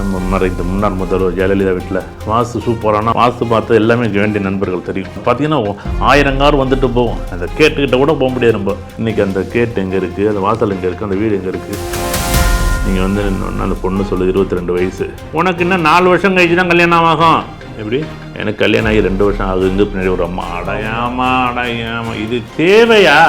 நம்ம மறைந்த முன்னாள் முதல்வர் ஜெயலலிதா வீட்டில் வாஸ்து சூப்பரான வாஸ்து பார்த்து எல்லாமே வேண்டிய நண்பர்கள் தெரியும். பார்த்தீங்கன்னா 1000 கார் வந்துட்டு போகும். அந்த கேட்டுக்கிட்ட கூட போக முடியாது. நம்ம இன்றைக்கி அந்த கேட்டு எங்கே இருக்குது, அந்த வாசல் எங்கே இருக்குது, அந்த வீடு எங்கே இருக்குது. நீங்கள் வந்து அந்த பொண்ணு சொல்லுது 22 வயசு, உனக்கு இன்னும் 4 வருஷம் கழிச்சு தான் கல்யாணம் ஆகும். எப்படி எனக்கு கல்யாணம் ஆகி 2 வருஷம் ஆகுது. பின்னாடி ஒரு அம்மா அடையாமா இது தேவையா?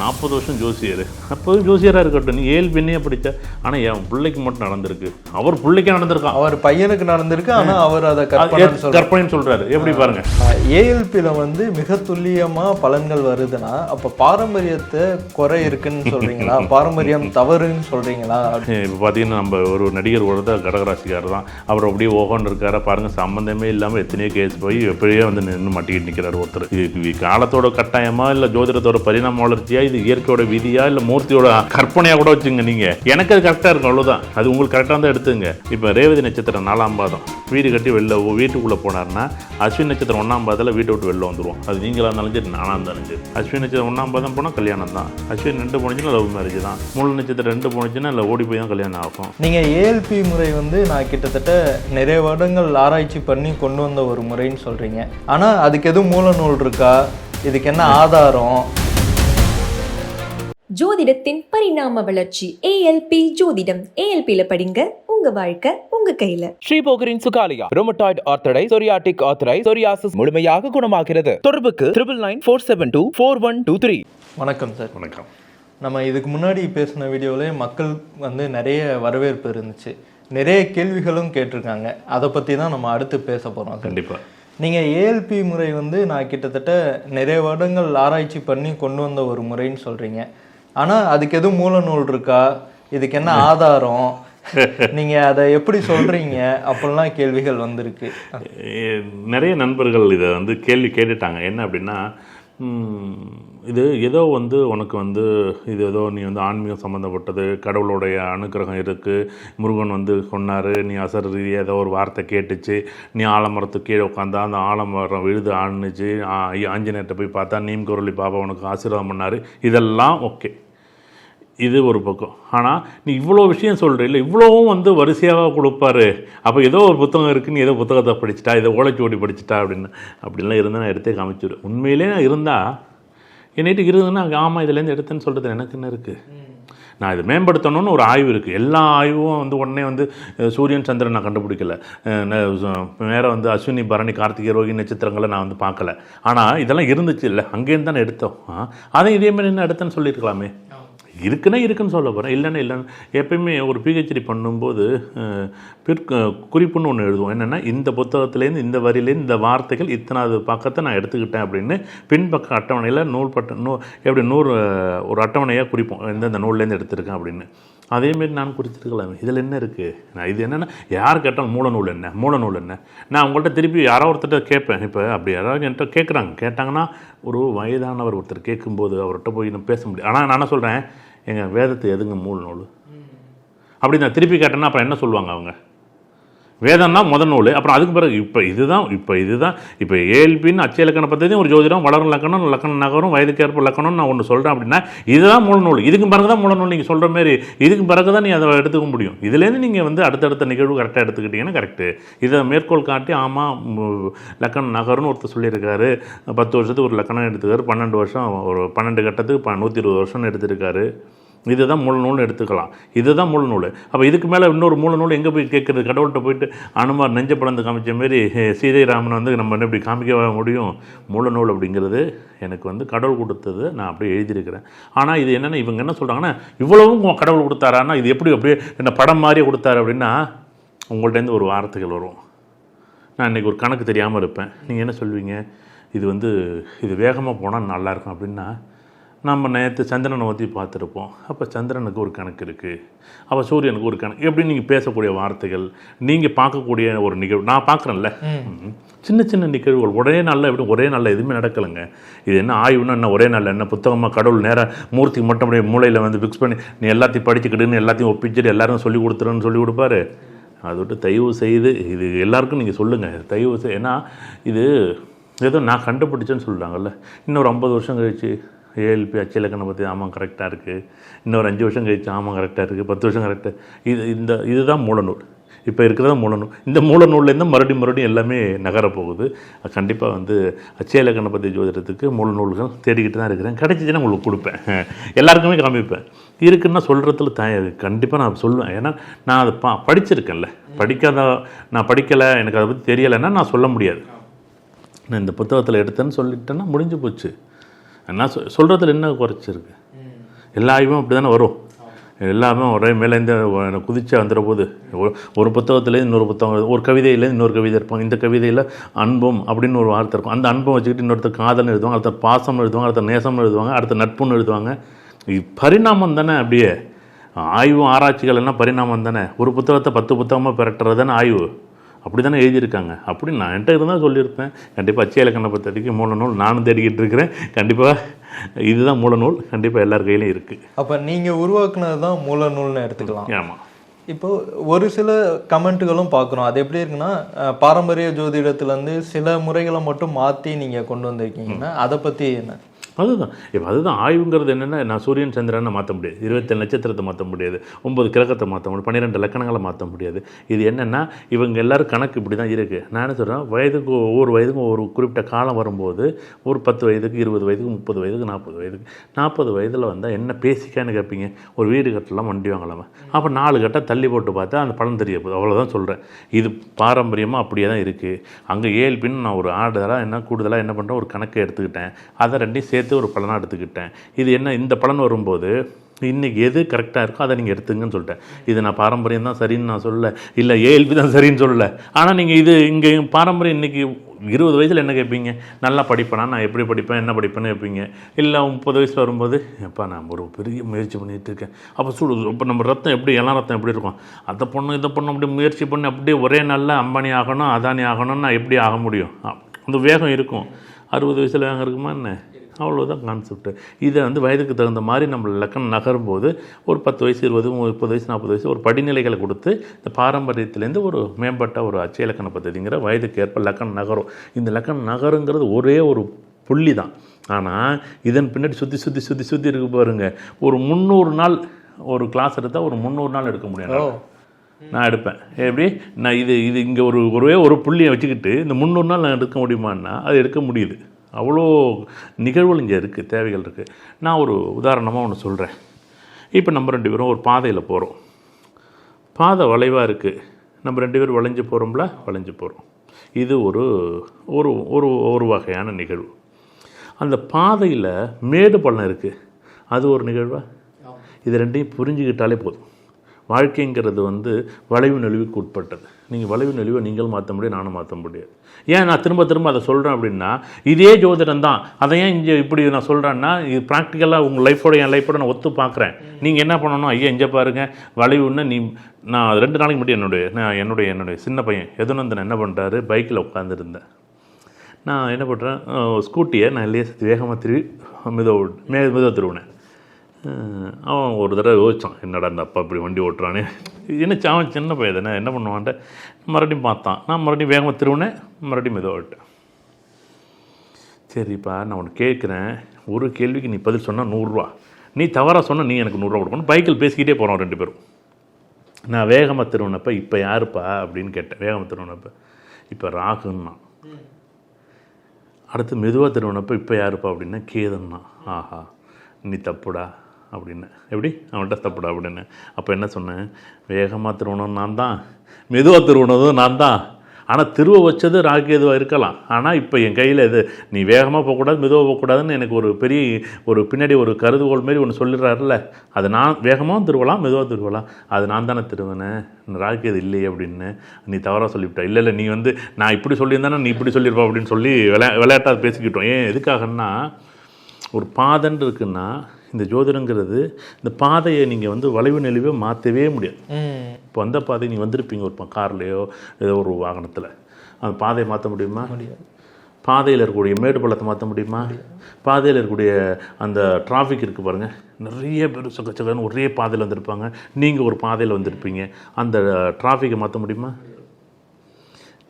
40 வருஷம் ஜோசியர், அப்போதும் ஜோசியராக இருக்கட்டும். நீ 7 பெண்ணையே படித்த, ஆனால் என் பிள்ளைக்கு மட்டும் நடந்திருக்கு. அவர் பிள்ளைக்கு நடந்திருக்கான், அவர் பையனுக்கு நடந்திருக்கு. ஆனால் அவர் அதை கற்பனைன்னு சொல்கிறாரு. எப்படி பாருங்க. ஏஎல்பியில் வந்து மிக துல்லியமாக பலன்கள் வருதுன்னா அப்போ பாரம்பரியத்தை குறை இருக்குன்னு சொல்கிறீங்களா, பாரம்பரியம் தவறுன்னு சொல்கிறீங்களா? இப்போ பார்த்தீங்கன்னா நம்ம ஒரு நடிகர் கூட கடகராசிக்கார் தான், அவர் அப்படியே ஓகோன்னு இருக்காரா பாருங்கள். சம்மந்தமே இல்லாமல் எத்தனையோ கேஸ் போய் எப்படியே வந்து நின்று மாட்டிக்கிட்டு நிற்கிறார் ஒருத்தர். இது காலத்தோட கட்டாயமா இல்லை ஜோதிடத்தோட பரிணாம வளர்ச்சி, இது இயற்கையோட விதியா இல்ல மூர்த்தியோட கற்பனையா கூட வச்சுங்க. நீங்க எனக்கு அது கரெக்டா இருக்கும், அவ்வளவுதான். அது உங்களுக்கு கரெக்டா தான் எடுத்துங்க. இப்ப ரேவதி நட்சத்திரம் 4ஆம் பாதம் வீடு கட்டி வெளில வீட்டுக்குள்ள போனார்னா, அஸ்வின் நட்சத்திரம் 1ஆம் பாதத்துல வீட்டை விட்டு வெளில வந்துருவோம். அது நீங்களா இருந்தாலும் சரி, நானா இருந்தாலும் சரி. அஸ்வின் நட்சத்திரம் 1ஆம் பாதம் போனா கல்யாணம் தான். அஸ்வின் 2 போனிச்சுன்னா லவ் மேரேஜ் தான். மூல நட்சத்திரம் 2 போனிச்சுன்னா இல்லை ஓடி போய் தான் கல்யாணம் ஆகும். நீங்க ஏஎல்பி முறை வந்து நான் கிட்டத்தட்ட நிறைய வருடங்கள் ஆராய்ச்சி பண்ணி கொண்டு வந்த ஒரு முறைன்னு சொல்றீங்க. ஆனா அதுக்கு எதுவும் மூல நூல் இருக்கா? இதுக்கு என்ன ஆதாரம்? ஜோதிடத்தின் பரிணாம வளர்ச்சி ஏஎல்பி ஜோதிடம். ஏஎல்பியில படிங்க, உங்க வாழ்க்கை உங்க கையில. ஸ்ரீபோகரின் சுகாலியா ரோமட்டாய்டு ஆர்த்தரைட்டிஸ், சொரியாட்டிக் ஆர்த்தரைட்டிஸ், சொரியாசிஸ் முழுமையாக குணமாகிறது. தொடர்புக்கு 9994724123. வணக்கம் சார். வணக்கம். நம்ம இதுக்கு முன்னாடி பேசின வீடியோவிலே மக்கள் வந்து நிறைய வரவேற்பு இருந்துச்சு, நிறைய கேள்விகளும் கேட்டிருக்காங்க. அதை பற்றி தான் நம்ம அடுத்து பேச போகிறோம். கண்டிப்பாக. நீங்கள் ஏஎல்பி முறை வந்து நான் கிட்டத்தட்ட நிறைய வருடங்கள் ஆராய்ச்சி பண்ணி கொண்டு வந்த ஒரு முறைன்னு சொல்கிறீங்க. ஆனால் அதுக்கு எதுவும் மூல நூல் இருக்கா? இதுக்கு என்ன ஆதாரம்? நீங்கள் அதை எப்படி சொல்கிறீங்க? அப்படிலாம் கேள்விகள் வந்திருக்கு. நிறைய நண்பர்கள் இதை வந்து கேள்வி கேட்டுட்டாங்க. என்ன அப்படின்னா, இது ஏதோ வந்து உனக்கு வந்து இது ஏதோ நீ வந்து ஆன்மீகம் சம்மந்தப்பட்டது, கடவுளுடைய அனுக்கிரகம் இருக்குது, முருகன் வந்து சொன்னார், நீ அசர் ரீதியாக ஏதோ ஒரு வார்த்தை கேட்டுச்சு, நீ ஆலமரத்துக்கு கீழே உட்காந்தா அந்த ஆலமரம் விழுது ஆணுச்சு, ஆஞ்சநேயர்கிட்ட போய் பார்த்தா நீம் குரலி பாபா உனக்கு ஆசீர்வாதம் பண்ணார். இதெல்லாம் ஓகே, இது ஒரு பக்கம். ஆனால் நீ இவ்வளோ விஷயம் சொல்கிற இல்லை, இவ்வளோவும் வந்து வரிசையாக கொடுப்பாரு. அப்போ ஏதோ ஒரு புத்தகம் இருக்குது, நீ ஏதோ புத்தகத்தை படிச்சுட்டா, ஏதோ ஓலைச்சுவடி படிச்சுட்டா அப்படின்லாம் இருந்தால் நான் எடுத்தே காமிச்சிடுவேன். உண்மையிலே நான் இருந்தால் என்னைட்டு இருந்ததுன்னா, ஆமாம் இதுலேருந்து எடுத்தேன்னு சொல்கிறது எனக்கு என்ன இருக்குது. நான் இதை மேம்படுத்தணும்னு ஒரு ஆய்வு இருக்குது. எல்லா ஆய்வும் வந்து உடனே வந்து சூரியன் சந்திரன் நான் கண்டுபிடிக்கல, வேறு வந்து அஸ்வினி பரணி கார்த்திகை ரோகி நட்சத்திரங்களை நான் வந்து பார்க்கல. ஆனால் இதெல்லாம் இருந்துச்சு இல்லை, அங்கேருந்து தானே எடுத்தோம். அதை இதேமாதிரி என்ன எடுத்தேன்னு சொல்லியிருக்கலாமே. இருக்குன்னு சொல்ல போகிறேன், இல்லைன்னு. எப்பயுமே ஒரு பிஹெச்டி பண்ணும்போது குறிப்புன்னு ஒன்று எழுதுவோம். என்னென்னா, இந்த புத்தகத்துலேருந்து இந்த வரியிலேருந்து இந்த வார்த்தைகள் இத்தனாவது பக்கத்தை நான் எடுத்துக்கிட்டேன் அப்படின்னு பின்பக்க அட்டவணையில் எப்படி 100 ஒரு அட்டவணையாக குறிப்போம், இந்த நூல்லேருந்து எடுத்திருக்கேன் அப்படின்னு. அதேமாரி நான் குறிச்சிருக்கலாமே. இதில் என்ன இருக்குது? நான் இது என்னென்னா, யார் கேட்டாலும் மூல நூல் என்ன. நான் உங்கள்கிட்ட திருப்பி யாரோ ஒருத்தர்கிட்ட கேட்பேன். இப்போ அப்படி யாராவது என்கிட்ட கேட்டாங்கன்னா, ஒரு வயதானவர் ஒருத்தர் கேட்கும்போது அவர்கிட்ட போய் நான் பேச முடியும். ஆனால் நான் என்ன சொல்கிறேன், எங்கள் வேதத்தை எதுங்க மூல நூல் அப்படி நான் திருப்பி கேட்டேன்னா அப்புறம் என்ன சொல்லுவாங்க அவங்க? வேதம்னா முதல் நூல், அப்புறம் அதுக்கு பிறகு இப்போ ஏஎல்பின்னு அச்சய இலக்கண பற்றி ஒரு ஜோதிடம், வளரும் லக்கணம், லக்கண நகரும், வயதுக்கேற்ப லக்கணம்னு நான் ஒன்று சொல்கிறேன் அப்படின்னா, இதுதான் மூல நூல். இதுக்கு பிறகு தான் மூல நூல். நீங்கள் சொல்கிற மாரி இதுக்கு பிறகு தான் நீ அதை எடுத்துக்க முடியும். இதுலேருந்து நீங்கள் வந்து அடுத்தடுத்த நிகழ்வு கரெக்டாக எடுத்துக்கிட்டிங்கன்னா கரெக்டு. இதை மேற்கோள் காட்டி, ஆமாம் லக்கண நகர்னு ஒருத்தர் சொல்லியிருக்காரு, 10 வருஷத்துக்கு ஒரு லக்கணம் எடுத்துக்காரு, 12 வருஷம் ஒரு 12 கட்டத்துக்கு 120 வருஷம்னு எடுத்திருக்காரு. இதுதான் மூல நூல்னு எடுத்துக்கலாம். இதுதான் மூல நூல். அப்போ இதுக்கு மேலே இன்னொரு மூல நூல் எங்கே போய் கேட்குறது? கடவுள்கிட்ட போயிட்டு அனுமார் நெஞ்ச பழந்து காமிச்ச மாரி சீதைராமன் வந்து நம்ம எப்படி காமிக்க முடியும்? மூல நூல் அப்படிங்கிறது எனக்கு வந்து கடவுள் கொடுத்தது, நான் அப்படியே எழுதியிருக்கிறேன். ஆனால் இது என்னென்னா, இவங்க என்ன சொல்கிறாங்கன்னா, இவ்வளவும் கடவுள் கொடுத்தாரான்னா இது எப்படி அப்படியே என்ன படம் மாதிரியே கொடுத்தாரு அப்படின்னா, உங்கள்கிட்டேருந்து ஒரு வார்த்தைகள் வரும். நான் இன்றைக்கி ஒரு கணக்கு தெரியாமல் இருப்பேன். நீங்கள் என்ன சொல்வீங்க? இது வேகமாக போனால் நல்லாயிருக்கும் அப்படின்னா, நம்ம நேற்று சந்திரனை ஊற்றி பார்த்துருப்போம். அப்போ சந்திரனுக்கு ஒரு கணக்கு இருக்குது, அப்போ சூரியனுக்கு ஒரு கணக்கு. எப்படி நீங்கள் பேசக்கூடிய வார்த்தைகள், நீங்கள் பார்க்கக்கூடிய ஒரு நிகழ்வு, நான் பார்க்குறேன்ல, சின்ன நிகழ்வுகள் ஒரே நாளில் எப்படி ஒரே நாளில் எதுவுமே நடக்கலைங்க. இது என்ன ஆய்வுன்னா என்ன, ஒரே நாளில் என்ன புத்தகமாக கடவுள் நேராக மூர்த்திக்கு மட்டும் அப்படியே மூளையில் வந்து ஃபிக்ஸ் பண்ணி நீ எல்லாத்தையும் படிச்சுக்கிட்டுன்னு எல்லாத்தையும் ஒப்பிச்சுட்டு எல்லாருக்கும் சொல்லி கொடுத்துருன்னு சொல்லி கொடுப்பாரு. அதை விட்டு தயவு செய்து இது எல்லாருக்கும் நீங்கள் சொல்லுங்கள், தயவு செய்து. ஏன்னா இது ஏதோ நான் கண்டுபிடிச்சேன்னு சொல்கிறாங்கல்ல, இன்னொரு 50 வருஷம் கழிச்சு ஏஎல்பி அச்சய இலக்கணம் பற்றி ஆமாம் கரெக்டாக இருக்குது, இன்னொரு 5 வருஷம் கழிச்சு ஆமாம் கரெக்டாக இருக்குது, 10 வருஷம் கரெக்டாக, இதுதான் மூலநூல். இப்போ இருக்கிறதா மூலநூல். இந்த மூலநூல்லேருந்து மறுபடியும் எல்லாமே நகரப்போகுது. கண்டிப்பாக வந்து அச்சய இலக்கண பற்றி ஜோதிடத்துக்கு மூலநூல்கள் தேடிக்கிட்டு தான் இருக்கிறேன். கிடைச்சிச்சுன்னா உங்களுக்கு கொடுப்பேன், எல்லாருக்குமே காமிப்பேன். இருக்குன்னா சொல்கிறதுல கண்டிப்பாக நான் சொல்லுவேன். ஏன்னா நான் அதை படிச்சிருக்கேன்ல. நான் படிக்கலை, எனக்கு அதை பற்றி தெரியலைன்னா நான் சொல்ல முடியாது. நான் இந்த புத்தகத்தில் எடுத்தேன்னு சொல்லிட்டேன்னா முடிஞ்சு போச்சு. நான் சொல்கிறதுல என்ன குறைச்சிருக்கு? எல்லா ஆய்வும் அப்படி தானே வரும். எல்லாமே ஒரே மேலேருந்து குதிச்சு வந்துடுற போது ஒரு புத்தகத்துலேருந்து இன்னொரு புத்தகம், ஒரு கவிதையிலேருந்து இன்னொரு கவிதை இருப்பாங்க. இந்த கவிதையில் அன்பும் அப்படின்னு ஒரு வார்த்தை இருக்கும். அந்த அன்பம் வச்சுக்கிட்டு இன்னொருத்தர் காதல்னு எழுதுவாங்க, அடுத்த பாசம்னு எழுதுவாங்க, அடுத்த நேசம்னு எழுதுவாங்க, அடுத்த நட்புன்னு எழுதுவாங்க. பரிணாமம் தானே. அப்படியே ஆய்வும் ஆராய்ச்சிகள் எல்லாம் பரிணாமம் தானே. ஒரு புத்தகத்தை 10 புத்தகமாக பெறட்டுறது தானே ஆய்வு. அப்படி தானே எழுதியிருக்காங்க. அப்படி நான் என்கிட்ட இருந்தால் சொல்லியிருப்பேன். கண்டிப்பாக அச்சய இலக்கண பத்திரிக்கை மூலநூல் நானும் தேடிக்கிட்டு இருக்கிறேன். கண்டிப்பாக இதுதான் மூலநூல். கண்டிப்பாக எல்லார் கையிலையும் இருக்குது. அப்போ நீங்கள் உருவாக்குனது தான் மூலநூல்னு எடுத்துக்கலாம். ஆமாம். இப்போ ஒரு சில கமெண்ட்டுகளும் பார்க்குறோம். அது எப்படி இருக்குன்னா, பாரம்பரிய ஜோதிடத்துலேருந்து சில முறைகளை மட்டும் மாற்றி நீங்கள் கொண்டு வந்திருக்கீங்கன்னா அதை பற்றி என்ன? அதுதான் ஆய்வுங்கிறது. என்னென்னா, நான் சூரியன் சந்திரனை மாற்ற முடியாது, 27 நட்சத்திரத்தை மாற்ற முடியாது, 9 கிரகத்தை மாற்ற முடியாது, 12 லக்கணங்களை மாற்ற முடியாது. இது என்னென்னா, இவங்க எல்லோரும் கணக்கு இப்படி தான் இருக்குது. நான் என்ன சொல்கிறேன், ஒவ்வொரு வயதுக்கும் ஒரு குறிப்பிட்ட காலம் வரும்போது ஒரு 10 வயதுக்கு, 20 வயதுக்கு, 30 வயதுக்கு, 40 வயதுக்கு, 40 வயதில் வந்தால் என்ன பேசிக்கான்னு கேட்பீங்க. ஒரு வீடு கட்டலாம், வண்டி வாங்கலாமா? அப்போ 4 கட்ட தள்ளி போட்டு பார்த்தா அந்த பலன் தெரிய போகுது. அவ்வளோதான் சொல்கிறேன். இது பாரம்பரியமாக அப்படியே தான் இருக்குது. அங்கே ஏஎல்பின்னு நான் ஒரு கூடுதலாக என்ன பண்ணுறேன், ஒரு கணக்கை எடுத்துக்கிட்டேன், அதை ரெண்டையும் சேர்த்து ஒரு பலனாக எடுத்துக்கிட்டேன். இது என்ன, இந்த பலன் வரும்போது இன்றைக்கி எது கரெக்டாக இருக்கோ அதை நீங்கள் எடுத்துங்கன்னு சொல்லிட்டேன். இது நான் பாரம்பரியம் தான் சரின்னு நான் சொல்லலை, இல்லை ஏஎல்பி தான் சரின்னு சொல்லலை. ஆனால் நீங்கள் இது இங்கே பாரம்பரியம் இன்றைக்கி 20 வயசில் என்ன கேட்பீங்க, நல்லா படிப்பேனா, நான் எப்படி படிப்பேன், என்ன படிப்பேன்னு கேட்பீங்க. இல்லை 30 வயசில் வரும்போது, எப்பா நான் ஒரு பெரிய முயற்சி பண்ணிகிட்டு இருக்கேன். அப்போ இப்போ நம்ம ரத்தம் எப்படி, எல்லாம் ரத்தம் எப்படி இருக்கும், அதை பொண்ணு இதை பொண்ணு அப்படி முயற்சி பண்ணி அப்படியே ஒரே நாளில் அம்பானி ஆகணும், அதானி ஆகணும்னு நான் எப்படி ஆக முடியும்? அந்த வேகம் இருக்கும். 60 வயசில் வேகம் இருக்குமா என்ன? அவ்வளோதான் கான்செப்ட். இதை வந்து வயதுக்கு தகுந்த மாதிரி நம்ம லக்கணம் நகரும்போது ஒரு 10 வயசு, 20, 30 வயசு, 40 வயசு ஒரு படிநிலைகளை கொடுத்து இந்த பாரம்பரியத்திலேருந்து ஒரு மேம்பட்ட ஒரு அச்சய இலக்கண பദ്ധதிங்கிற வயதுக்கு ஏற்ப லக்கணம் நகரும். இந்த லக்கணம் நகருங்கிறது ஒரே ஒரு புள்ளி தான். ஆனால் இதன் பின்னாடி சுற்றி இருக்கு பாருங்க. ஒரு 300 நாள் ஒரு கிளாஸ் எடுத்தால் ஒரு 300 நாள் எடுக்க முடியும். நான் எடுப்பேன். எப்படி, நான் இது இங்கே ஒரே ஒரு புள்ளியை வச்சுக்கிட்டு இந்த 300 நாள் நான் எடுக்க முடியுமான்னா அது எடுக்க முடியுது. அவ்வளோ நிகழ்வுகள் இங்கே இருக்குது, தேவைகள் இருக்குது. நான் ஒரு உதாரணமாக ஒன்று சொல்கிறேன். இப்போ நம்ம 2 பேரும் ஒரு பாதையில் போகிறோம். பாதை வளைவாக இருக்குது. நம்ம 2 பேரும் வளைஞ்சு போகிறோம். இது ஒரு வகையான நிகழ்வு. அந்த பாதையில் மேடு பள்ளம் இருக்குது, அது ஒரு நிகழ்வா? இது ரெண்டையும் புரிஞ்சுக்கிட்டாலே போதும். வாழ்க்கைங்கிறது வந்து வளைவு நெளிவுக்கு உட்பட்டது. நீங்கள் வளைவு நெளிவை நீங்கள் மாற்ற முடியாது, நானும் மாற்ற முடியாது. ஏன் நான் திரும்ப அதை சொல்கிறேன் அப்படின்னா, இதே ஜோதிடம் தான். அதை ஏன் இங்கே இப்படி நான் சொல்கிறேன்னா, இது ப்ராக்டிக்கலாக உங்கள் லைஃபோட என் லைஃபோட நான் ஒத்து பார்க்குறேன். நீங்கள் என்ன பண்ணணும், ஐயா இங்கே பாருங்கள் வளைவுன்னு. நான் 2 நாளைக்கு மட்டும் என்னுடைய சின்ன பையன் யதுநந்தன் என்ன பண்ணுறாரு, பைக்கில் உட்காந்துருந்தேன். நான் என்ன பண்ணுறேன், ஸ்கூட்டியை நான் வேகமாக மெதுவாக திருவினேன். அவன் ஒரு தடவை யோசித்தான், என்னடா இந்த அப்பா இப்படி வண்டி ஓட்டுறானே. அவன் சின்ன பையன் தானே, என்ன பண்ணுவான்ட்டு மறுபடியும் பார்த்தான். நான் மறுபடியும் வேகமாக திருவினேன், மறுபடியும் மெதுவாக ஓட்டேன். சரிப்பா, நான் உனக்கு கேட்குறேன், ஒரு கேள்விக்கு நீ பதில் சொன்னால் 100 ரூபா, நீ தவறாக சொன்னால் நீ எனக்கு 100 ரூபா கொடுக்கணும். பைக்கில் பேசிக்கிட்டே போகிறோம் 2 பேரும். நான் வேகமாக திருவினப்போ இப்போ யாருப்பா அப்படின்னு கேட்டேன். வேகமாக திருவினப்போ இப்போ ராகுன்னா. அடுத்து மெதுவாக திருவினப்போ இப்போ யாருப்பா அப்படின்னா கேதுன்னா. ஆஹா நீ தப்புடா அப்படின்னு. எப்படி, அவன்கிட்ட தப்புடா அப்படின்னு. அப்போ என்ன சொன்னேன், வேகமாக திருவணும் நான் தான், மெதுவாக திருவனதும் நான் தான். ஆனால் திருவ வச்சது ராகேதுவாக இருக்கலாம். ஆனால் இப்போ என் கையில் இது, நீ வேகமாக போகக்கூடாது, மெதுவாக போகக்கூடாதுன்னு எனக்கு ஒரு பின்னாடி ஒரு கருதுகோள் மாரி ஒன்று சொல்லிடுறாருல்ல. அது நான் வேகமாகவும் திருவலாம், மெதுவாக திருவலாம், அது நான் தானே திருவேனேன், ராகேது இல்லையே அப்படின்னு. நீ தவறாக சொல்லிவிட்ட. இல்லை நீ வந்து நான் இப்படி சொல்லியிருந்தானே நீ இப்படி சொல்லியிருப்பா அப்படின்னு சொல்லி விளையாட்டாக பேசிக்கிட்டோம். ஏன் எதுக்காகன்னா, ஒரு பாதைன்னு இருக்குன்னா இந்த ஜோதிடங்கிறது, இந்த பாதையை நீங்கள் வந்து வளைவு நெளிவே மாற்றவே முடியாது. இப்போ அந்த பாதை நீங்கள் வந்திருப்பீங்க ஒரு கார்லேயோ ஏதோ ஒரு வாகனத்தில், அந்த பாதையை மாற்ற முடியுமா? முடியாது. பாதையில் இருக்கக்கூடிய மேடு பள்ளத்தை மாற்ற முடியுமா? பாதையில் இருக்கக்கூடிய அந்த டிராஃபிக் இருக்குது பாருங்கள், நிறைய பேர் சக்கச்சக்கன்னு ஒரே பாதையில் வந்திருப்பாங்க, நீங்கள் ஒரு பாதையில் வந்திருப்பீங்க, அந்த டிராஃபிக்கை மாற்ற முடியுமா?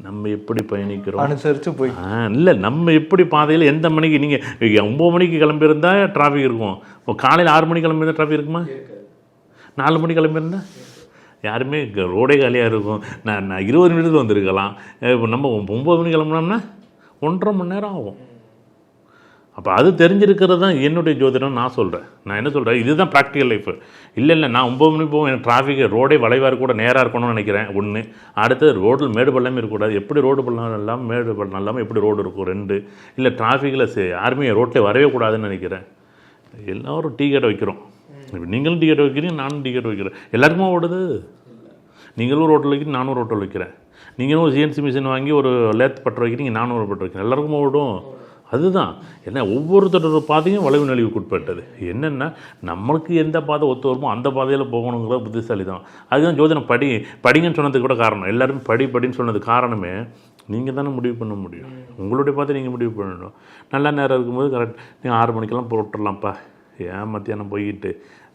நம்ம எப்படி பயணிக்கிறோம் அனுசரித்து போய் இல்லை நம்ம எப்படி பாதையில் எந்த மணிக்கு நீங்கள் 9 மணிக்கு கிளம்பியிருந்தா டிராஃபிக் இருக்கும். இப்போ காலையில் 6 மணிக்கு கிளம்பியிருந்தா டிராஃபிக் இருக்குமா? 4 மணிக்கு கிளம்பியிருந்தா யாருமே ரோடே காலியாக இருக்கும். நான் 20 நிமிடத்தில் வந்திருக்கலாம். இப்போ நம்ம 9 மணிக்கு கிளம்புனோம்னா 1.5 மணி நேரம் ஆகும். அப்போ அது தெரிஞ்சிருக்கிறது தான் என்னுடைய ஜோதிடம். நான் சொல்கிறேன், நான் என்ன சொல்கிறேன், இதுதான் ப்ராக்டிக்கல் லைஃப். இல்லை நான் 9 மணிக்கு போவோம், எனக்கு டிராஃபிக் ரோடே வளைவாக கூட நேராக இருக்கணும்னு நினைக்கிறேன். ஒன்று, அடுத்து ரோட்டில் மேடு பள்ளமே இருக்கக்கூடாது. எப்படி ரோடு பள்ளம் இல்லாமல் மேடு பள்ளம் இல்லாமல் எப்படி ரோடு இருக்கும்? 2, இல்லை டிராஃபிக்கில் யாருமே ரோட்டில் வரவே கூடாதுன்னு நினைக்கிறேன். எல்லோரும் டீ கடை வைக்கிறோம். இப்போ நீங்களும் டீ கடை வைக்கிறீங்க, நானும் டீ கடை வைக்கிறேன். எல்லாருக்குமா ஓடுது? நீங்களும் ரோட்டில் வைக்கிறீங்க, நானும் ரோட்டில் வைக்கிறேன். நீங்களும் சிஎன்சி மிஷின் வாங்கி ஒரு லேத் பற்ற வைக்கிறீங்க, நானும் ஒரு பற்ற வைக்கிறேன். எல்லாருக்குமா ஓடும்? அதுதான் என்ன, ஒவ்வொருத்தரோட பாதையும் வளைவு நெளிவுக்கு உட்பட்டது. என்னென்னா நம்மளுக்கு எந்த பாதை ஒத்து வருமோ அந்த பாதையில் போகணுங்கிற புத்திசாலி தான். அதுதான் ஜோதிடம் படிங்கன்னு சொன்னதுக்கு கூட காரணம். எல்லாருமே படின்னு சொன்னது காரணமே நீங்கள் தானே முடிவு பண்ண முடியும். உங்களுடைய பாதை நீங்கள் முடிவு பண்ணணும். நல்ல நேரம் இருக்கும்போது கரெக்ட் நீங்கள் 6 மணிக்கெல்லாம் போட்டுடலாம்ப்பா. ஏன் மத்தியானம் போய்கிட்டு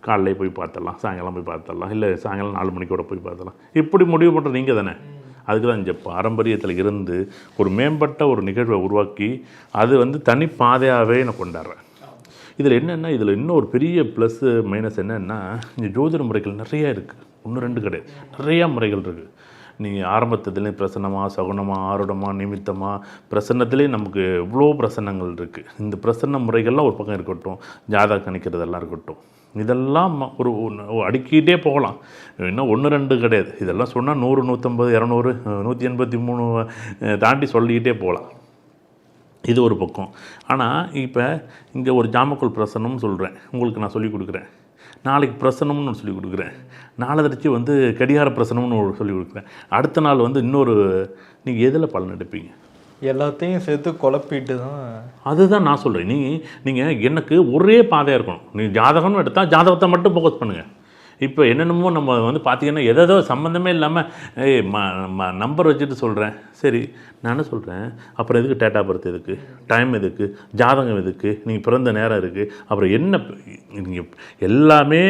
காலையிலே போய் பார்த்துடலாம், சாயங்காலம் போய் பார்த்துடலாம், இல்லை சாயங்காலம் 4 மணிக்கூட போய் பார்த்துடலாம். இப்படி முடிவு பண்ணுறது நீங்கள் தானே. அதுக்கு தான் இந்த பாரம்பரியத்தில் இருந்து ஒரு மேம்பட்ட ஒரு நிகழ்வை உருவாக்கி அது தனி பாதையாகவே நான் கொண்டாடுறேன். இதில் என்னென்னா, இதில் இன்னும் ஒரு பெரிய ப்ளஸ்ஸு மைனஸ் என்னென்னா, இந்த ஜோதிட முறைகள் நிறையா இருக்குது. 1 2 கிடையாது, நிறையா முறைகள் இருக்குது. நீங்கள் ஆரம்பத்துலேயும் பிரசன்னமாக, சகுனமாக, ஆருடமாக, நிமித்தமாக, பிரசன்னத்துலேயும் நமக்கு இவ்வளோ பிரசன்னங்கள் இருக்குது. இந்த பிரசன்ன முறைகள்லாம் ஒரு பக்கம் இருக்கட்டும், ஜாதகம் கணிக்கிறதெல்லாம் இருக்கட்டும், இதெல்லாம் ஒரு அடுக்கிட்டே போகலாம். இன்னும் 1 2 கிடையாது. இதெல்லாம் சொன்னால் 100 150 200 183 தாண்டி சொல்லிக்கிட்டே போகலாம். இது ஒரு பக்கம். ஆனால் இப்போ இங்கே ஒரு ஜாமக்கோல் பிரசன்னம்னு சொல்கிறேன், உங்களுக்கு நான் சொல்லிக் கொடுக்குறேன். நாளைக்கு பிரசன்னம்னு சொல்லிக் கொடுக்குறேன். நாளதரிச்சு கடிகார பிரசனம்னு சொல்லிக் கொடுக்குறேன். அடுத்த நாள் இன்னொரு, நீங்கள் எதில் பலன் எடுப்பீங்க? எல்லாத்தையும் சேர்த்து குழப்பிட்டு தான். அதுதான் நான் சொல்கிறேன். நீங்கள் எனக்கு ஒரே பாதையாக இருக்கணும். நீங்கள் ஜாதகம்னு எடுத்தால் ஜாதகத்தை மட்டும் ஃபோக்கஸ் பண்ணுங்கள். இப்போ என்னென்னமோ நம்ம பார்த்தீங்கன்னா எதோ சம்மந்தமே இல்லாமல் நம்பர் வச்சுட்டு சொல்கிறேன். சரி, நான் என்ன சொல்கிறேன், அப்புறம் எதுக்கு டேட் ஆஃப் பர்த் எதுக்கு, டைம் எதுக்கு, ஜாதகம் எதுக்கு, நீங்கள் பிறந்த நேரம் இருக்குது, அப்புறம் என்ன நீங்கள் எல்லாமே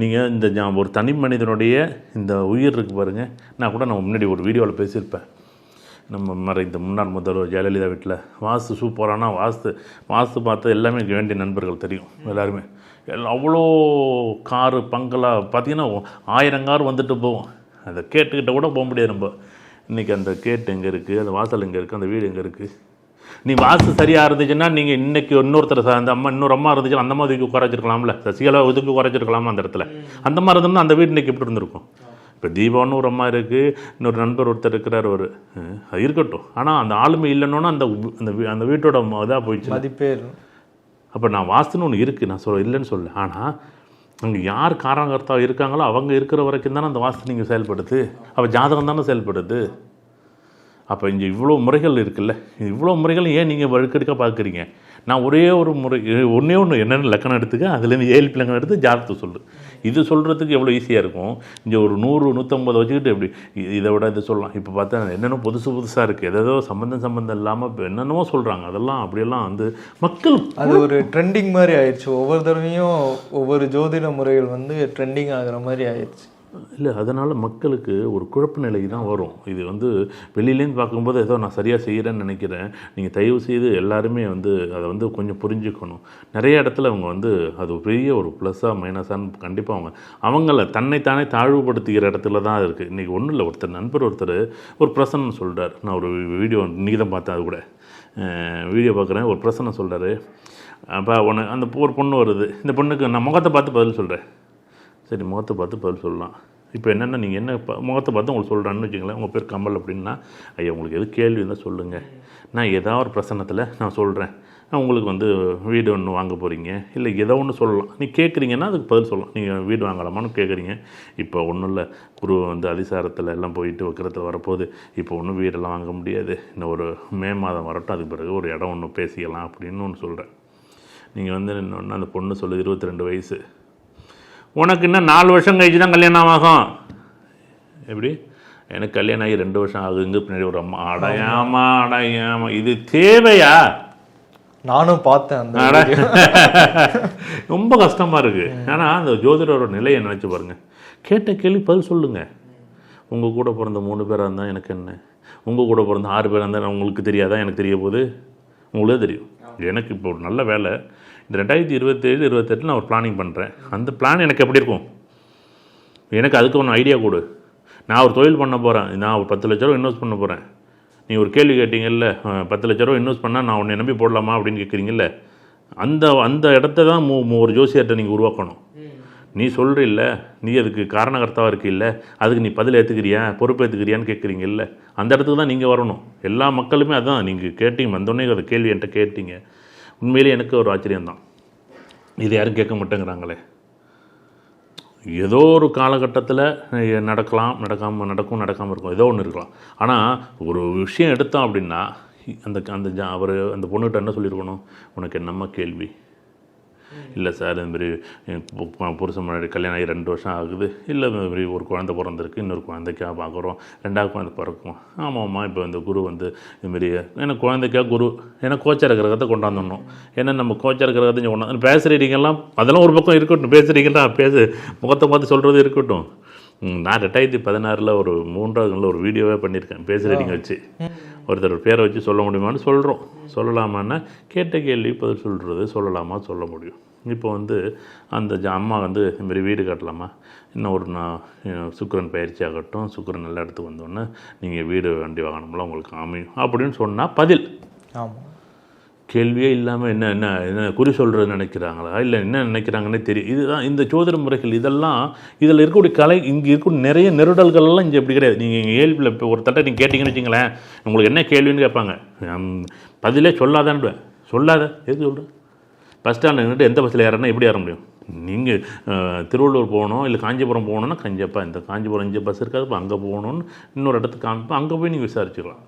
நீங்கள் இந்த ஒரு தனி மனிதனுடைய இந்த உயிர் இருக்குது பாருங்கள். நான் கூட முன்னாடி ஒரு வீடியோவில் பேசியிருப்பேன். நம்ம இந்த முன்னாள் முதல்வர் ஜெயலலிதா வீட்டில் வாஸ்து சூப்பரானா வாஸ்து பார்த்து எல்லாமே வேண்டிய நண்பர்கள் தெரியும் எல்லாருமே. அவ்வளோ காரு பங்களா பார்த்தீங்கன்னா 1000 கார் வந்துட்டு போவோம். அதை கேட்டுக்கிட்ட கூட போக முடியாது நம்ம. இன்றைக்கி அந்த கேட்டு எங்கே இருக்குது, அந்த வாசல் எங்கே இருக்குது, அந்த வீடு எங்கே இருக்குது? நீ வாஸ்து சரியாக இருந்துச்சுன்னா நீங்கள் இன்றைக்கி இன்னொரு அம்மா இருந்துச்சுன்னா அந்த மாதிரி உட்கார வச்சிருக்கலாம்ல, சசிகலா ஒதுக்கி உட்கார வச்சிருக்கலாமா அந்த இடத்துல? அந்த மாதிரி இருந்தோம்னா அந்த வீடு இன்றைக்கி எப்படி இருந்திருக்கும்? இப்போ தீபான்னு ஒரு அம்மா இருக்குது, இன்னொரு நண்பர் ஒருத்தர் இருக்கிறார், அவர் அது இருக்கட்டும். ஆனால் அந்த ஆளுமை இல்லைன்னா அந்த வீட்டோட இதாக போயிடுச்சு, மதிப்பே. அப்போ நான் வாஸ்துன்னு ஒன்று இருக்குது, நான் இல்லைன்னு சொல்ல. ஆனால் அங்கே யார் காரணகர்த்தா இருக்காங்களோ அவங்க இருக்கிற வரைக்கும் தானே அந்த வாஸ்து நீங்கள் செயல்படுது. அப்போ ஜாதகம் தானே செயல்படுது. அப்போ இங்கே இவ்வளோ முறைகள் இருக்குல்ல, இவ்வளோ முறைகள் ஏன் நீங்கள் வழுக்கெடுக்க பார்க்குறீங்க? நான் ஒரே ஒரு முறை ஒன்றே ஒன்று என்னென்ன லக்கணம் எடுத்துக்க, அதுலேருந்து 7 லக்கணம் எடுத்து ஜாதகத்தை சொல்லு. இது சொல்கிறதுக்கு எவ்வளோ ஈஸியாக இருக்கும். இங்கே ஒரு 100 150 வச்சுக்கிட்டு எப்படி இதை விட இது சொல்லலாம். இப்போ பார்த்தா என்னென்ன புதுசாக இருக்குது, ஏதோ சம்மந்தம் இல்லாமல் இப்போ என்னென்னமோ சொல்கிறாங்க. அதெல்லாம் அப்படியெல்லாம் மக்கள் அது ஒரு ட்ரெண்டிங் மாதிரி ஆயிடுச்சு. ஒவ்வொரு தடவையும் ஒவ்வொரு ஜோதிட முறைகள் ட்ரெண்டிங் ஆகிற மாதிரி ஆயிடுச்சு. இல்லை, அதனால் மக்களுக்கு ஒரு குழப்ப நிலை தான் வரும். இது வெளியிலேருந்து பார்க்கும்போது ஏதோ நான் சரியாக செய்கிறேன்னு நினைக்கிறேன். நீங்கள் தயவு செய்து எல்லாருமே அதை கொஞ்சம் புரிஞ்சுக்கணும். நிறைய இடத்துல அவங்க அது பெரிய ஒரு ப்ளஸ்ஸாக மைனஸான்னு கண்டிப்பாக அவங்கள தன்னைத்தானே தாழ்வுபடுத்திக்கிற இடத்துல தான் இருக்குது. இன்றைக்கி ஒன்றும் இல்லை, நண்பர் ஒருத்தர் ஒரு பிரசன்னு சொல்கிறார். நான் ஒரு வீடியோ இன்றைக்கி தான் பார்த்தேன், அது கூட வீடியோ பார்க்குறேன். ஒரு பிரசனை சொல்கிறாரு. அப்போ அந்த ஒரு பொண்ணு வருது, இந்த பொண்ணுக்கு நான் முகத்தை பார்த்து பதில் சொல்கிறேன். சரி, முகத்தை பார்த்து பதில் சொல்லலாம். இப்போ என்னென்னா, நீங்கள் என்ன முகத்தை பார்த்து உங்களுக்கு சொல்கிறேன்னு வச்சுங்களேன். உங்கள் பேர் கமல் அப்படின்னா, ஐயா உங்களுக்கு எது கேள்வி இருந்தால் சொல்லுங்கள், நான் ஏதாவது ஒரு பிரசன்னத்தில் நான் சொல்கிறேன். உங்களுக்கு வீடு ஒன்று வாங்க போகிறீங்க, இல்லை ஏதோ ஒன்று சொல்லலாம். நீ கேட்குறீங்கன்னா அதுக்கு பதில் சொல்லலாம். நீங்கள் வீடு வாங்கலாமான்னு கேட்குறீங்க. இப்போ ஒன்றும் இல்லை, குரு அதிசாரத்தில் எல்லாம் போயிட்டு வைக்கிறதுல வரப்போகுது. இப்போ ஒன்றும் வீடெல்லாம் வாங்க முடியாது, இன்னும் ஒரு மே மாதம் வரட்டும், அதுக்கு பிறகு ஒரு இடம் ஒன்று பேசிக்கலாம் அப்படின்னு ஒன்று சொல்கிறேன். நீங்கள் இன்னொன்று அந்த பொண்ணு சொல்லுது 22 வயசு. உனக்கு இன்னும் 4 வருஷம் கழிச்சு தான் கல்யாணம் ஆகும். எப்படி? எனக்கு கல்யாணம் ஆகி 2 வருஷம் ஆகுங்க. பின்னாடி ஒரு அம்மா அடையாமா இது தேவையா? நானும் பார்த்தேன். ரொம்ப கஷ்டமாக இருக்குது. ஆனால் அந்த ஜோதிடரோட நிலையை நினச்சி பாருங்கள். கேட்ட கேள்வி பதில் சொல்லுங்கள். உங்கள் கூட பிறந்த 3 பேராக இருந்தால் எனக்கு என்ன, உங்கள் கூட பிறந்த 6 பேர் இருந்தால் உங்களுக்கு தெரியாதா, எனக்கு தெரிய போகுது, உங்களுக்கு தெரியும். எனக்கு இப்போ ஒரு நல்ல வேலை, இந்த 2027 28 நான் ஒரு பிளானிங் பண்ணுறேன். அந்த பிளான் எனக்கு எப்படி இருக்கும், எனக்கு அதுக்கு ஒன்று ஐடியா கொடு. நான் ஒரு தொழில் பண்ண போகிறேன், நான் ஒரு 10 லட்ச ரூபா இன்வெஸ்ட் பண்ண போகிறேன். நீ ஒரு கேள்வி கேட்டீங்கல்ல, 10 லட்ச ரூபா இன்வெஸ்ட் பண்ணால் நான் உன்னை நம்பி போடலாமா அப்படின்னு கேட்குறீங்கல்ல, அந்த இடத்த தான் ஒரு ஜோசியர்கிட்ட நீங்கள் உருவாக்கணும். நீ சொல்கிறில்ல, நீ அதுக்கு காரணகர்த்தாவாக இருக்கில்ல, அதுக்கு நீ பதில் ஏற்றுக்கிறியா, பொறுப்பு ஏற்றுக்கிறியான்னு கேட்குறீங்கல்ல, அந்த இடத்துக்கு தான் நீங்கள் வரணும். எல்லா மக்களுமே அதான் நீங்கள் கேட்டீங்க, வந்தோடனே அந்த கேள்வி என்கிட்ட கேட்டீங்க. உண்மையிலே எனக்கு ஒரு ஆச்சரியம்தான், இது யாரும் கேட்க மாட்டேங்கிறாங்களே. ஏதோ ஒரு காலகட்டத்தில் நடக்காமல் இருக்கும், ஏதோ ஒன்று இருக்கலாம். ஆனால் ஒரு விஷயம் எடுத்தோம் அப்படின்னா அவர் அந்த பொண்ணுகிட்ட என்ன சொல்லியிருக்கணும், உனக்கு என்னம்மா கேள்வி, இல்லை சார் இதுமாரி புருஷன் முன்னாடி கல்யாணம் ஆகி 2 வருஷம் ஆகுது, இல்லை இதுமாரி ஒரு குழந்தை பிறந்திருக்கு, இன்னொரு குழந்தைக்காக பார்க்குறோம், 2வது குழந்தை பிறக்கும். ஆமாம்மா, இப்போ இந்த குரு வந்து இதுமாரி எனக்கு குழந்தைக்காக குரு எனக்கு கோச்சார கிரகத்தை கொண்டாந்துடணும். ஏன்னா நம்ம கோச்சார கிரகத்தை கொண்டாந்து பேசுகிறீங்கெல்லாம் அதெல்லாம் ஒரு பக்கம் இருக்கட்டும், பேசுகிறீங்களா முகத்தை பார்த்து சொல்கிறது இருக்கட்டும். நான் 2016 ஒரு 3வது ஒரு வீடியோவே பண்ணியிருக்கேன், பேசுகிறீங்க வச்சு ஒருத்தர் பேரை வச்சு சொல்ல முடியுமான்னு சொல்கிறோம். சொல்லலாமான்னா கேட்ட கேள்வி பதில் சொல்கிறது, சொல்லலாமா சொல்ல முடியும். இப்போ வந்து அந்த அம்மா வந்து இதுமாரி வீடு கட்டலாமா, இன்னும் ஒரு சுக்கிரன் பயிற்சி ஆகட்டும், சுக்கிரன் நல்ல இடத்துக்கு வந்தோடனே நீங்கள் வீடு வண்டி வாங்கணும்ல உங்களுக்கு அமையும் அப்படின்னு சொன்னால் பதில். ஆமாம், கேள்வியே இல்லாமல் என்ன என்ன என்ன குறி சொல்கிறது நினைக்கிறாங்களா, இல்லை என்ன நினைக்கிறாங்கன்னே தெரியும். இதுதான் இந்த ஜோதிட முறைகள். இதெல்லாம் இதில் இருக்கக்கூடிய கலை, இங்கே இருக்கக்கூடிய நிறைய நெருடல்கள்லாம் இங்கே எப்படி கிடையாது. நீங்கள் இங்கே ஏழ்பில் இப்போ ஒரு தட்டை நீங்கள் கேட்டிங்கன்னு வச்சிங்களேன், உங்களுக்கு என்ன கேள்வின்னு கேட்பாங்க, பதிலே சொல்லாதான்னு. சொல்லாத எதுக்கு சொல்கிறேன், பஸ் ஸ்டாண்டில் நின்றுட்டு எந்த பஸ்ஸில் ஏறனா எப்படி ஏற முடியும். நீங்கள் திருவள்ளூர் போகணும், இல்லை காஞ்சிபுரம் போகணுன்னா கஞ்சப்பா இந்த காஞ்சிபுரம் 5 பஸ் இருக்காது, இப்போ அங்கே போகணுன்னு இன்னொரு இடத்துக்கு காமிப்போம், அங்கே போய் நீங்கள் விசாரிச்சுக்கலாம்.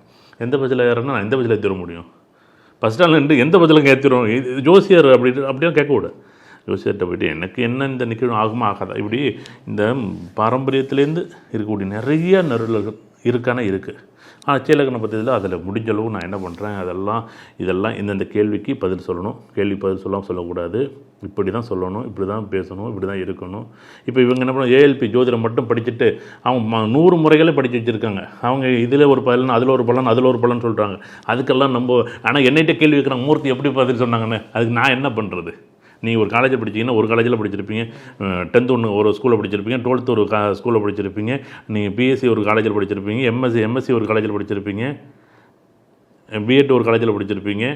எந்த பஸ்ஸில் ஏறனா நான் எந்த பஸ்ஸில் ஏற்ற முடியும், பஸ் ஸ்டாண்டில் நின்று எந்த பஸ்ஸில் ஏற்றிடும். ஜோசியர் அப்படிலாம் கேட்கக்கூடாது. ஜோசியர்கிட்ட போய்ட்டு எனக்கு என்ன இந்த நிற்கணும் ஆகுமா ஆகாதா, இப்படி இந்த பாரம்பரியத்துலேருந்து இருக்கக்கூடிய நிறைய நெருடல்கள் இருக்கான இருக்குது. ஆனால் சீலக்கண பற்றியில் அதில் முடிஞ்ச அளவு நான் என்ன பண்ணுறேன், இதெல்லாம் இந்தந்த கேள்விக்கு பதில் சொல்லணும், கேள்வி பதில் சொல்லாமல் சொல்லக்கூடாது, இப்படி தான் சொல்லணும், இப்படி தான் பேசணும், இப்படி தான் இருக்கணும். இப்போ இவங்க என்ன பண்ண ஏஎல்பி ஜோதிடம் மட்டும் படிச்சுட்டு அவங்க 100 முறைகளே படித்து வச்சுருக்காங்க. அவங்க இதில் ஒரு பலன், அதில் ஒரு பலன், அதில் ஒரு பலன் சொல்கிறாங்க. அதுக்கெல்லாம் நம்ம ஆனால் என்னைட்ட கேள்வி வைக்கிறாங்க, மூர்த்தி எப்படி பதில் சொன்னாங்கன்னு. அதுக்கு நான் என்ன பண்ணுறது. நீங்கள் ஒரு காலேஜில் படிச்சிங்கன்னா ஒரு காலேஜில் படிச்சிருப்பீங்க, 10th ஒரு ஸ்கூலில் படிச்சிருப்பீங்க, 12th ஒரு ஸ்கூலில் படிச்சிருப்பீங்க, நீங்கள் பிஎஸ்சி ஒரு காலேஜில் படிச்சிருப்பீங்க, எம்எஸ்சி ஒரு காலேஜில் படிச்சிருப்பீங்க, பிஎட் ஒரு காலேஜில் படிச்சிருப்பீங்க.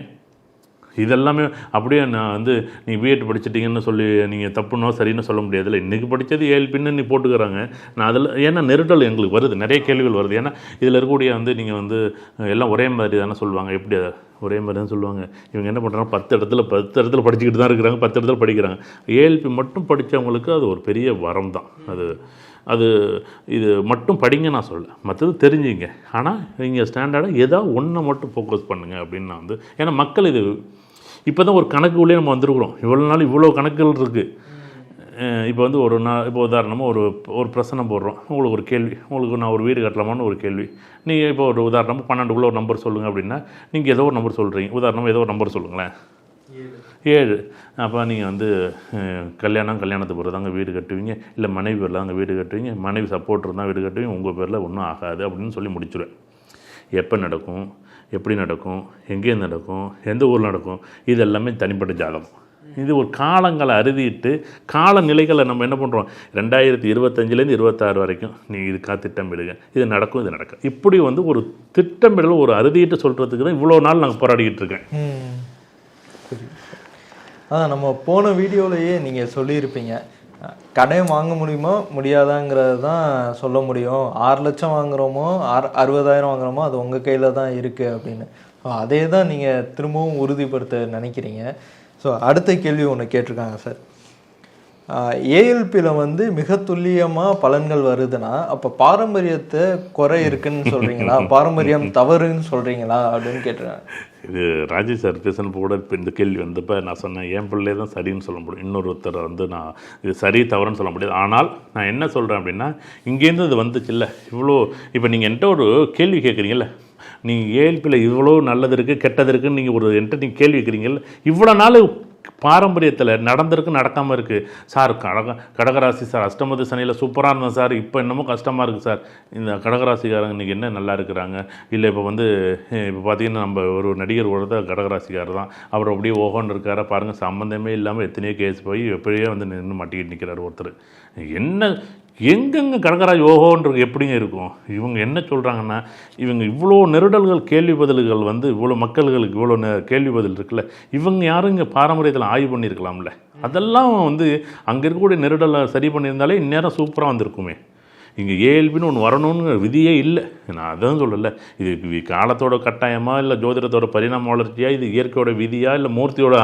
இதெல்லாமே அப்படியே நான் வந்து நீங்கள் பிஎட் படிச்சிட்டிங்கன்னு சொல்லி நீங்கள் தப்புனோ சரின்னு சொல்ல முடியாதுல்ல. இன்றைக்கி படித்தது ஏழ்பின்னு நீ போட்டுக்கிறாங்க. நான் அதில் ஏன்னா நெருடல் எங்களுக்கு வருது, நிறைய கேள்விகள் வருது. ஏன்னா இதில் இருக்கக்கூடிய வந்து நீங்கள் வந்து எல்லாம் ஒரே மாதிரி தானே சொல்லுவாங்க, எப்படி அதை ஒரே மாதிரி தான் சொல்லுவாங்க. இவங்க என்ன பண்ணுறாங்க, 10 இடத்துல படிச்சுக்கிட்டு தான் இருக்கிறாங்க, 10 இடத்துல படிக்கிறாங்க. ஏஎல்பி மட்டும் படித்தவங்களுக்கு அது ஒரு பெரிய வரம் தான். அது இது மட்டும் படிங்க நான் சொல்ல, மற்றது தெரிஞ்சுங்க. ஆனால் நீங்கள் ஸ்டாண்டர்டாக ஏதாவது ஒன்றை மட்டும் ஃபோக்கஸ் பண்ணுங்கள் அப்படின்னு நான் வந்து, ஏன்னா மக்கள் இது இப்போ தான் ஒரு கணக்குள்ளே நம்ம வந்துருக்குறோம். இவ்வளோ நாள் இவ்வளோ கணக்குகள் இருக்குது. இப்போ வந்து ஒரு நாள் இப்போ உதாரணமாக ஒரு பிரச்சனை போடுறோம், உங்களுக்கு ஒரு கேள்வி, உங்களுக்கு நான் ஒரு வீடு கட்டலாமான்னு ஒரு கேள்வி. நீங்கள் இப்போ ஒரு உதாரணமாக 12 ஒரு நம்பர் சொல்லுங்கள் அப்படின்னா நீங்கள் ஏதோ ஒரு நம்பர் சொல்கிறீங்க. உதாரணமாக ஏதோ ஒரு நம்பர் சொல்லுங்களேன், 7. அப்போ நீங்கள் வந்து கல்யாணத்துக்கு பிறகு தாங்க வீடு கட்டுவீங்க, இல்லை மனைவி பேரில் தாங்க வீடு கட்டுவீங்க, மனைவி சப்போர்ட் இருந்தால் வீடு கட்டுவீங்க, உங்கள் பேரில் ஒன்றும் ஆகாது அப்படின்னு சொல்லி முடிச்சுடுவேன். எப்போ நடக்கும், எப்படி நடக்கும், எங்கே நடக்கும், எந்த ஊரில் நடக்கும், இது எல்லாமே தனிப்பட்ட ஜாதகம். இது ஒரு காலங்களை அறுதிட்டு காலநிலைகளை நம்ம என்ன பண்ணுறோம், 2025லேருந்து 26 வரைக்கும் நீங்கள் இதுக்காக திட்டமிடுங்க, இது நடக்கும், இது நடக்கும். இப்படி வந்து ஒரு திட்டமிடல் ஒரு அறுதிட்டு சொல்கிறதுக்கு தான் இவ்வளோ நாள் நாங்கள் போராடிக்கிட்டு இருக்கேன். அதான் நம்ம போன வீடியோலையே நீங்கள் சொல்லியிருப்பீங்க, கடன் வாங்க முடியுமா முடியாதாங்கிறது தான் சொல்ல முடியும். 6 லட்சம் வாங்குகிறோமோ 60,000 வாங்குகிறோமோ அது உங்கள் கையில் தான் இருக்குது அப்படின்னு. அதே தான் நீங்கள் திரும்பவும் உறுதிப்படுத்த நினைக்கிறீங்க. ஸோ அடுத்த கேள்வி ஒன்று கேட்டிருக்காங்க சார். ஏஎல்பியில் வந்து மிக துல்லியமாக பலன்கள் வருதுன்னா அப்போ பாரம்பரியத்தை குறை இருக்குன்னு சொல்கிறீங்களா, பாரம்பரியம் தவறுன்னு சொல்கிறீங்களா அப்படின்னு கேட்டிருக்காங்க. இது ராஜேஷ் சார் பேசினப்போ கூட இப்போ இந்த கேள்வி வந்தப்போ நான் சொன்னேன், என் பிள்ளை தான் சரின்னு சொல்ல முடியும், இன்னொருத்தரை வந்து நான் இது சரி தவறுன்னு சொல்ல முடியாது. ஆனால் நான் என்ன சொல்கிறேன் அப்படின்னா, இங்கேருந்து இது வந்துச்சு இல்லை இவ்வளோ. இப்போ நீங்கள் என்கிட்ட ஒரு கேள்வி கேட்குறீங்கல்ல, நீங்கள் ஏஎல்பியில் இவ்வளோ நல்லது இருக்குது கெட்டது இருக்குதுன்னு நீங்கள் ஒரு என்கிட்ட நீங்கள் கேள்வி கேட்குறீங்கல்ல, இவ்வளோ நாள் பாரம்பரியத்தில் நடந்திருக்கு, நடக்காமல் இருக்குது. சார் கடகராசி சார் அஷ்டமத்து சனியில் சூப்பராக இருந்தேன் சார், இப்போ என்னமோ கஷ்டமாக இருக்குது சார். இந்த கடகராசிக்காரங்க இன்றைக்கி என்ன நல்லா இருக்கிறாங்க. இல்லை இப்போ பார்த்திங்கன்னா நம்ம ஒரு நடிகர் ஒருத்தர் கடகராசிக்காரர் தான், அவர் அப்படியே ஓஹோன்னு இருக்கார பாருங்கள். சம்மந்தமே இல்லாமல் எத்தனையோ கேஸ் போய் எப்படியோ நின்று மாட்டிக்கிட்டு நிற்கிறார் ஒருத்தர். என்ன எங்கெங்கே கடகராஜ் ஓஹோன்றது எப்படிங்க இருக்கும்? இவங்க என்ன சொல்கிறாங்கன்னா, இவங்க இவ்வளோ நெருடல்கள் கேள்வி பதில்கள் இவ்வளோ மக்கள்களுக்கு இவ்வளோ கேள்வி பதில் இருக்குல்ல, இவங்க யாரும் இங்கே பாரம்பரியத்தில் ஆய்வு பண்ணியிருக்கலாம்ல. அதெல்லாம் அங்கே இருக்கக்கூடிய நெருடலை சரி பண்ணியிருந்தாலே இந்நேரம் சூப்பராக வந்திருக்குமே. இங்கே ஏஎல்பின்னு ஒன்று வரணும்னு விதியே இல்லை. நான் அதான் சொல்லலை, இது காலத்தோட கட்டாயமாக இல்லை ஜோதிடத்தோட பரிணாம வளர்ச்சியாக, இது இயற்கையோட விதியா இல்லை மூர்த்தியோட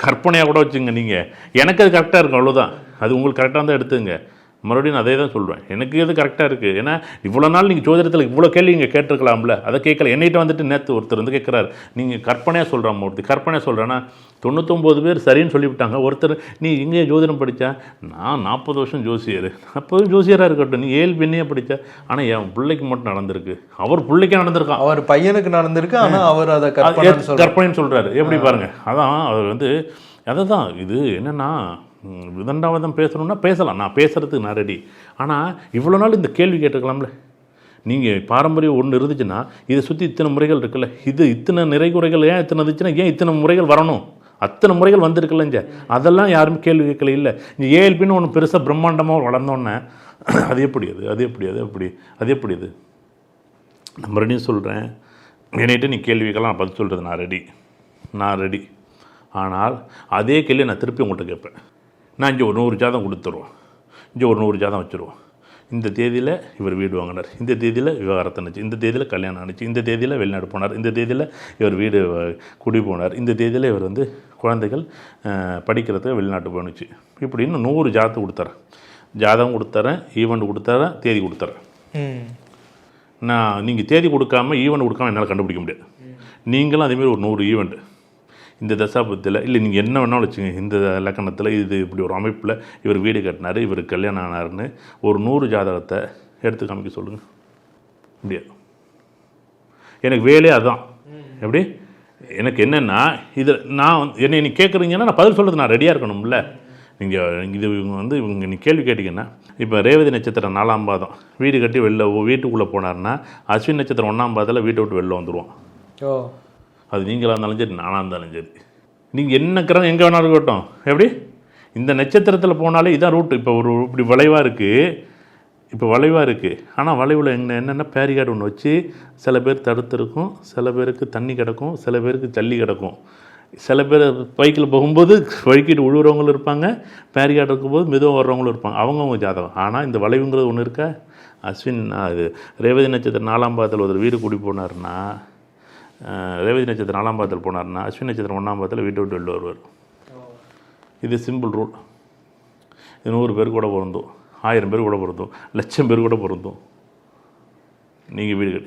கற்பனையாக கூட வச்சுங்க. நீங்கள் எனக்கு அது கரெக்டாக இருக்கும், அவ்வளோதான். அது உங்களுக்கு கரெக்டாக தான் எடுத்துங்க. மறுபடியும் நான் அதே தான் சொல்கிறேன், எனக்கு எது கரெக்டாக இருக்குது. ஏன்னா இவ்வளோ நாள் நீங்கள் ஜோதிடத்தில் இவ்வளோ கேள்வி நீங்கள் கேட்டிருக்கலாம்ல, அதை கேட்கல. என்னைகிட்ட நேற்று ஒருத்தர் கேட்குறாரு, நீங்கள் கற்பனையாக சொல்கிறான் மூர்த்தி, கற்பனையாக சொல்கிறேன்னா 99 பேர் சரின்னு சொல்லிவிட்டாங்க. ஒருத்தர் நீ இங்கே ஜோதிடம் படித்தா, நான் 40 வருஷம் ஜோசியர், 40 ஜோசியராக இருக்கட்டும், நீ 7 பெண்ணையே படித்தா, ஆனால் என் பிள்ளைக்கு மட்டும் நடந்திருக்கு, அவர் பிள்ளைக்கே நடந்திருக்கான், அவர் பையனுக்கு நடந்திருக்கு, ஆனால் அவர் அதை கற்பனைன்னு சொல்கிறாரு. எப்படி பாருங்கள். அதான் அவர் அதை தான் இது என்னென்னா, விதண்டாவதம் பேசணுன்னா பேசலாம், நான் பேசுகிறதுக்கு நான் ரெடி. ஆனால் இவ்வளோ நாள் இந்த கேள்வி கேட்டுக்கலாம்ல. நீங்கள் பாரம்பரியம் ஒன்று இருந்துச்சுன்னா இதை சுற்றி இத்தனை முறைகள் இருக்குல்ல, இது இத்தனை நிறைகுறைகள் ஏன் இத்தனை இருந்துச்சுன்னா ஏன் இத்தனை முறைகள் வரணும்? அத்தனை முறைகள் வந்திருக்குல்ல இங்கே, அதெல்லாம் யாருமே கேள்வி கேட்கல. இல்லை இங்கே ஏஎல்பின்னு ஒன்று பெருசாக பிரம்மாண்டமாக வளர்ந்தோன்னே அது எப்படி அது நான் மறுபடியும் சொல்கிறேன், என்னைட்டு நீ கேள்வி கேட்கலாம், பதில் சொல்கிறது நான் ரெடி. ஆனால் அதே கேள்வி நான் திருப்பி உங்கள்கிட்ட கேட்பேன். நான் இங்கே ஒரு 100 ஜாதகம் கொடுத்துருவோம், இங்கே ஒரு 100 ஜாதகம் வச்சுருவோம். இந்த தேதியில் இவர் வீடு வாங்கினார், இந்த தேதியில் விவாகரத்து ஆச்சு, இந்த தேதியில் கல்யாணம் ஆச்சு, இந்த தேதியில் வெளிநாடு போனார், இந்த தேதியில் இவர் வீடு குடி போனார், இந்த தேதியில் இவர் குழந்தைகள் படிக்கிறதுக்கு வெளிநாட்டு போணுச்சு. இப்படின்னு 100 ஜாதகம் கொடுத்துறேன், ஈவெண்ட் கொடுத்துறேன், தேதி கொடுத்துறேன். நான் நீங்கள் தேதி கொடுக்காம ஈவெண்ட் கொடுக்காம என்னால் கண்டுபிடிக்க முடியாது. நீங்களும் அதேமாரி ஒரு 100 ஈவெண்ட்டு இந்த தசாபத்தில் இல்லை, நீங்கள் என்ன வேணாலும் வச்சுங்க, இந்த லக்கணத்தில் இது இப்படி ஒரு அமைப்பில் இவர் வீடு கட்டினார், இவர் கல்யாணம் ஆனார்னு ஒரு 100 ஜாதகத்தை எடுத்து காமிக்க சொல்லுங்கள். முடியாது. எனக்கு வேலையே அதுதான். எப்படி எனக்கு என்னென்னா, இது நான் என்னை நீ கேட்குறீங்கன்னா நான் பதில் சொல்கிறது நான் ரெடியாக இருக்கணும்ல. நீங்கள் இது இவங்க நீ கேள்வி கேட்டிங்கன்னா, இப்போ ரேவதி நட்சத்திரம் 4ஆம் பாதம் வீடு கட்டி வீட்டுக்குள்ளே போனார்னா, அஸ்வின் நட்சத்திரம் 1ஆம் பாதத்தில் வீட்டை விட்டு வெளில வந்துடுவான். அது நீங்களாக இருந்தாலும் சரி, நானாக இருந்தாலும் சரி. நீங்கள் என்ன கிரகம் எங்கே வேணாலும் இருக்கட்டும். எப்படி இந்த நட்சத்திரத்தில் போனாலே இதான் ரூட்டு. இப்போ இப்படி வளைவாக இருக்குது, ஆனால் வளைவில் என்னென்ன பேரிகார்டு ஒன்று வச்சு சில பேர் தடுத்துருக்கும், சில பேருக்கு தண்ணி கிடக்கும், சில பேருக்கு ஜல்லி கிடக்கும், சில பேர் பைக்கில் போகும்போது வழுக்கிட்டு விழுவுறவங்களும் இருப்பாங்க, பேரிகார்டு இருக்கும்போது மெதுவாக வர்றவங்களும் இருப்பாங்க. அவங்கவுங்க ஜாதகம். ஆனால் இந்த வளைவுங்கிறது ஒன்று இருக்கா. அஸ்வின் அது ரேவதி நட்சத்திரம் 4ஆம் பாதத்தில் ஒரு வீடு குடி போனார்னா, ரேவதி நட்சத்திரம் 4ஆம் பாதத்தில் போனார்னா, அஸ்வின் நட்சத்திரம் 1ஆம் பாதத்தில் வீட்டை விட்டு வெளில வருவார். இது சிம்பிள் ரூல். இது 100 பேர் கூட பொருந்தும், 1000 பேர் கூட பொருந்தும், 1,00,000 பேர் கூட பொருந்தும். நீங்கள் வீடு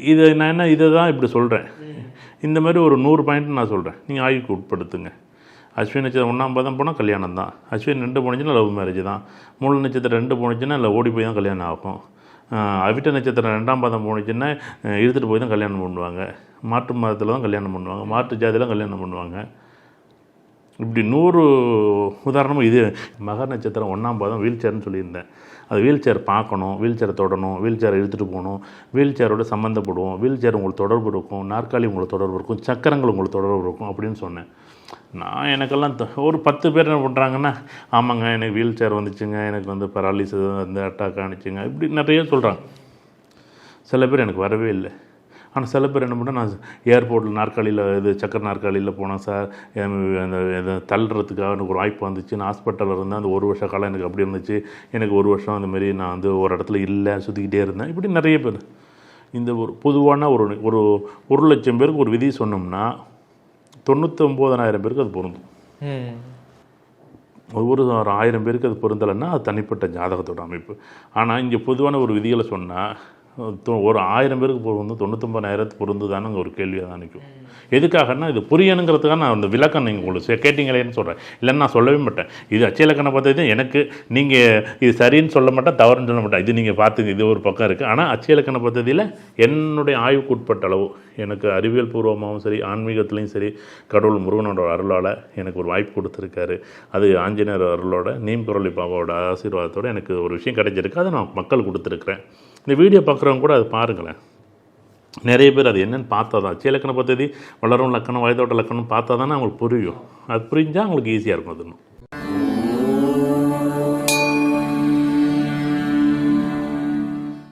இது நான் என்ன இதை தான் இப்படி சொல்கிறேன். இந்த மாதிரி ஒரு 100 பாயிண்ட் நான் சொல்கிறேன், நீங்கள் ஆய்வுக்கு உட்படுத்துங்க. அஸ்வின் நட்சத்திரம் 1ஆம் பாதம் போனால் கல்யாணம் தான், அஸ்வின் 2 போனுச்சுன்னா லவ் மேரேஜ் தான், மூல நட்சத்திரம் 2 போனுச்சுன்னா இல்லை ஓடி போய் தான் கல்யாணம் ஆகும், அவிட்ட நட்சத்திரம் 2ஆம் பாதம் போனுச்சுன்னா இழுத்துட்டு போய் தான் கல்யாணம் பண்ணுவாங்க, மாற்று மதத்தில் தான் கல்யாணம் பண்ணுவாங்க, மாற்று ஜாதியில் கல்யாணம் பண்ணுவாங்க. இப்படி 100 உதாரணமாக இது மகர நட்சத்திரம் 1ஆம் பாதம் வீல் சேர்னு சொல்லியிருந்தேன். அது வீல் சேர் பார்க்கணும், வீல் சேரை தொடணும், வீல் சேரை இழுத்துட்டு போகணும், வீல் சேரோட சம்மந்தப்படுவோம், வீல் சேர் உங்களுக்கு தொடர்பு இருக்கும், நாற்காலி உங்களுக்கு தொடர்பு இருக்கும், சக்கரங்கள் உங்களுக்கு தொடர்பு இருக்கும் அப்படின்னு சொன்னேன். நான் எனக்கெல்லாம் ஒரு 10 பேர் என்ன பண்ணுறாங்கன்னா, ஆமாங்க எனக்கு வீல் சேர் வந்துச்சுங்க, எனக்கு பராலிசிஸ் அட்டாக் ஆனிச்சுங்க, இப்படி நிறைய சொல்கிறாங்க. சில பேர் எனக்கு வரவே இல்லை. ஆனால் சில பேர் என்ன பண்ணால், நான் ஏர்போர்ட்டில் நாற்காலியில் சக்கர நாற்காலியில் போனேன் சார், அந்த தள்ளுறதுக்காக எனக்கு ஒரு வாய்ப்பு வந்துச்சு, நான் ஹாஸ்பிட்டலில் இருந்தேன், அந்த 1 வருஷ காலம் எனக்கு அப்படி இருந்துச்சு, எனக்கு 1 வருஷம் அந்தமாரி நான் ஒரு இடத்துல இல்லை, சுற்றிக்கிட்டே இருந்தேன். இப்படி நிறைய பேர். இந்த ஒரு பொதுவான ஒரு 1,00,000 பேருக்கு ஒரு விதி சொன்னோம்னா 99,000 பேருக்கு அது பொருந்தும். ஒரு 1000 பேருக்கு அது பொருந்தலைன்னா அது தனிப்பட்ட ஜாதகத்தோட அமைப்பு. ஆனால் இங்கே பொதுவான ஒரு விதிகளை சொன்னால் ஒரு 1000 பேருக்கு பொருந்து 99,000 பொருந்துதானுங்க ஒரு கேள்வியாக தான் நிற்கும். எதுக்காகன்னா இது புரியணுங்கிறதுக்காக நான் அந்த விளக்கம் நீங்கள் உங்களுக்கு கேட்டீங்களேன்னு சொல்கிறேன். இல்லைன்னு நான் சொல்லவே மாட்டேன். இது அச்சலக்கண பద్ధதி எனக்கு நீங்கள் இது சரின்னு சொல்ல மாட்டேன், தவறுன்னு சொல்ல மாட்டேன். இது நீங்கள் பார்த்துங்க, இது ஒரு பக்கம் இருக்குது. ஆனால் அச்சலக்கண பద్ధதியில் என்னுடைய ஆய்வுக்கு உட்பட்ட அளவு எனக்கு அறிவியல் பூர்வமாகவும் சரி, ஆன்மீகத்துலேயும் சரி, கடவுள் முருகனோட அருளால் எனக்கு ஒரு வாய்ப்பு கொடுத்துருக்காரு. அது ஆஞ்சநேயர் அருளோட, நீம்குரலி பாபாவோட ஆசீர்வாதத்தோடு எனக்கு ஒரு விஷயம் கிடைச்சிருக்கு. அதை நான் மக்கள் கொடுத்துருக்குறேன். இந்த வீடியோ பார்க்குறவங்க கூட அதை பாருங்களேன். நிறைய பேர் அது என்னென்னு பார்த்தா தான் அச்சலக்கண பద్ధதி, வளரும் லக்கணம், வயதோட்ட லக்கணம் பார்த்தா தானே அவங்களுக்கு புரியும். அது புரிஞ்சால் அவங்களுக்கு ஈஸியாக இருக்கும். அது